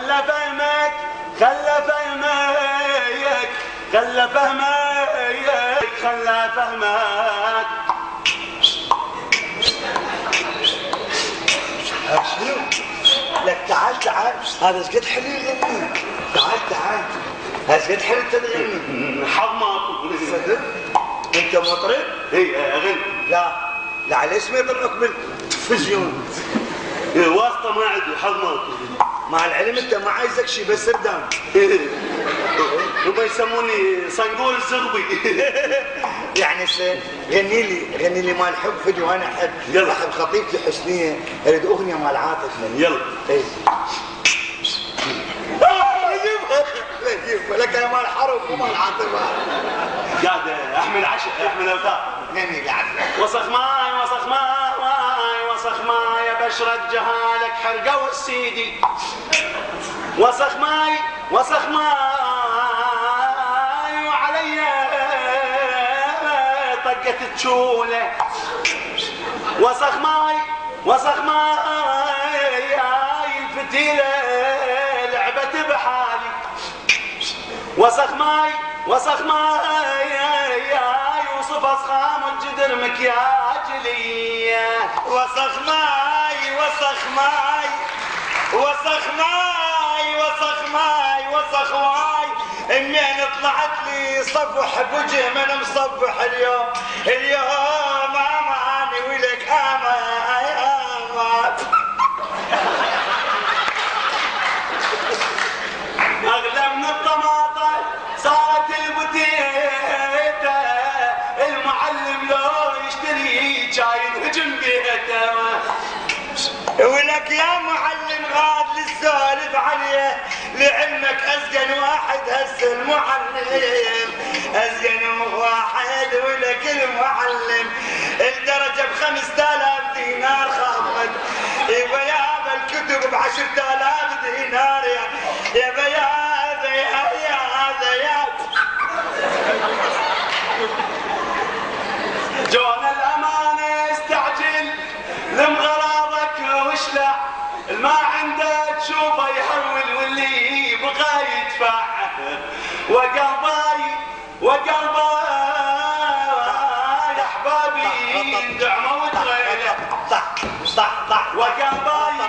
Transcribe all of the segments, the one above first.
خلى فهمك خلى فهمك خلى فهمك خلى فهمك. شنو؟ لك تعال تعال، هذا ايش قد حلو يغني. تعال تعال، هذا ايش قد حلو تغني. حظمك صدق؟ انت مطرب؟ اي اغني. لا ليش ما يطلعوك بالتلفزيون؟ واسطه ما عندي حظمك. مع العلم انت ما عايزك شيء بس سردان. هم يسموني صنقول الزغبي. يعني غني لي مال حب فدي وانا احب. يلا. احب خطيبتي حسنيه، اريد اغنيه مال عاطف. يلا. اي جيبها لك انا مال حرب ومال عاطفه. قاعد احمل عشاء احمل اوتار. غني قاعد. وسخ ماي وسخ ماي وسخ ماي بشرة جهالك حرقه والسيدي. وسخ ماي وسخ ماي وعلي طقت تشوله. وسخ ماي وسخ ماي الفتيله لعبت بحالي. وسخ ماي وسخ ماي يوصف اصخام الجدر مكياج لي. وسخ ماي وسخ ماي وسخ ماي وسخ ماي وسخ ماي. منين طلعت لي صفح بوجه من مصفح اليوم. اليوم اماني ولك امان. اغلى من الطماطة صارت البتيتة. المعلم لو يشتري شاي ينهجم بيته. ولك يا معلم غاد للسالف عليه. لعلمك اسجن واحد هسه المعلم. اسجن واحد ولك المعلم. الدرجة ب5000 دينار خافت. يبا يابا الكتب ب10,000 دينار. يابا هذا يا جون الأمانة استعجل لمغراضك واشلع. الما عنده تشوفه يحول واللي يبغى يدفع. وقلبي يا احبابي دعمه وتغيله. وقلبي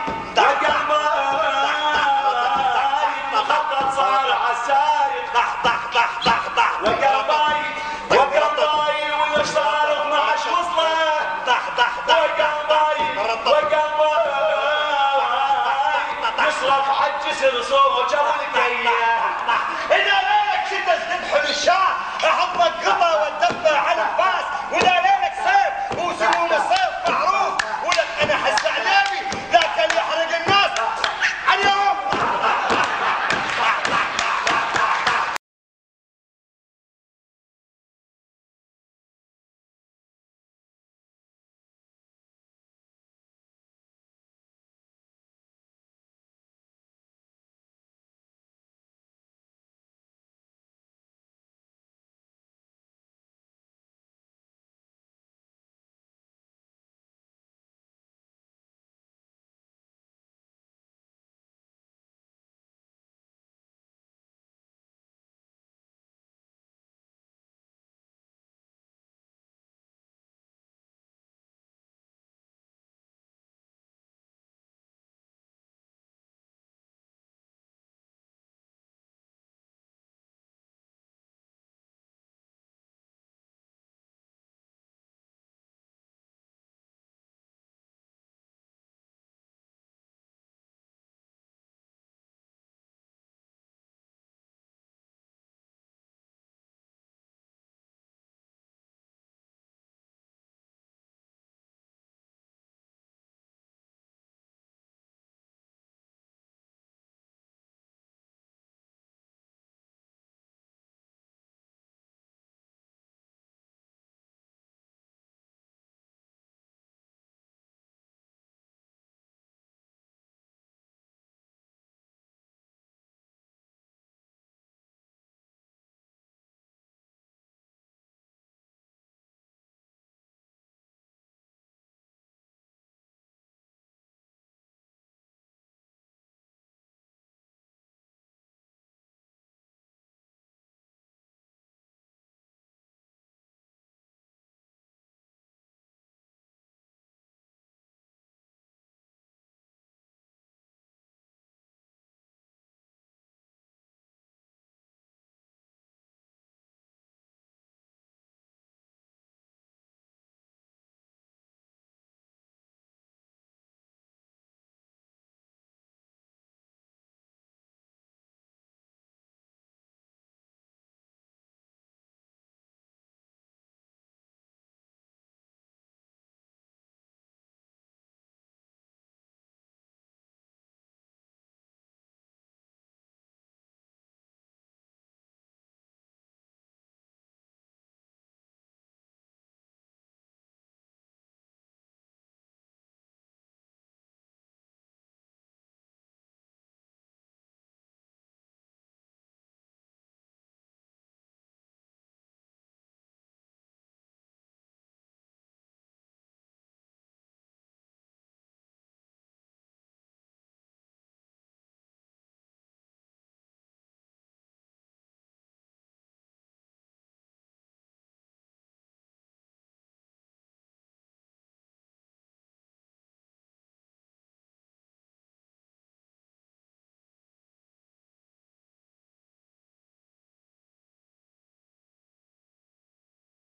مخطط صار عالسارق. وقلبي ويش صار 12 وصله. وقلبي يصرخ حجسر صوته والكيه. اذا ليك ستة تدحل الشاه احطك قطه وتدفع على الفاس.